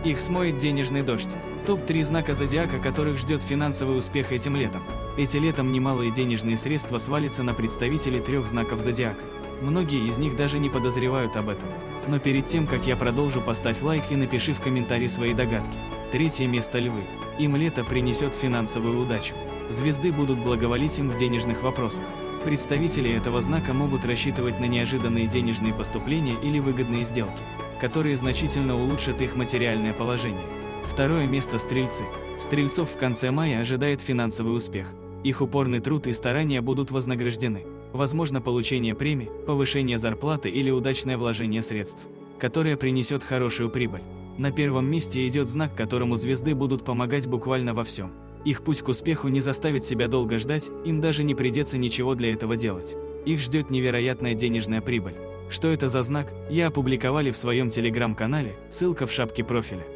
Их смоет денежный дождь. Топ-3 знака зодиака, которых ждет финансовый успех этим летом. Этим летом немалые денежные средства свалятся на представителей 3 знаков зодиака. Многие из них даже не подозревают об этом. Но перед тем, как я продолжу, поставь лайк и напиши в комментарии свои догадки. 3 место львы. Им лето принесет финансовую удачу. Звезды будут благоволить им в денежных вопросах. Представители этого знака могут рассчитывать на неожиданные денежные поступления или выгодные сделки, которые значительно улучшат их материальное положение. 2 место стрельцы. Стрельцов в конце мая ожидает финансовый успех. Их упорный труд и старания будут вознаграждены. Возможно получение премий, повышение зарплаты или удачное вложение средств, которое принесет хорошую прибыль. На 1 месте идет знак, которому звезды будут помогать буквально во всем. Их путь к успеху не заставит себя долго ждать, им даже не придется ничего для этого делать. Их ждет невероятная денежная прибыль. Что это за знак, я опубликовали в своем телеграм-канале, ссылка в шапке профиля.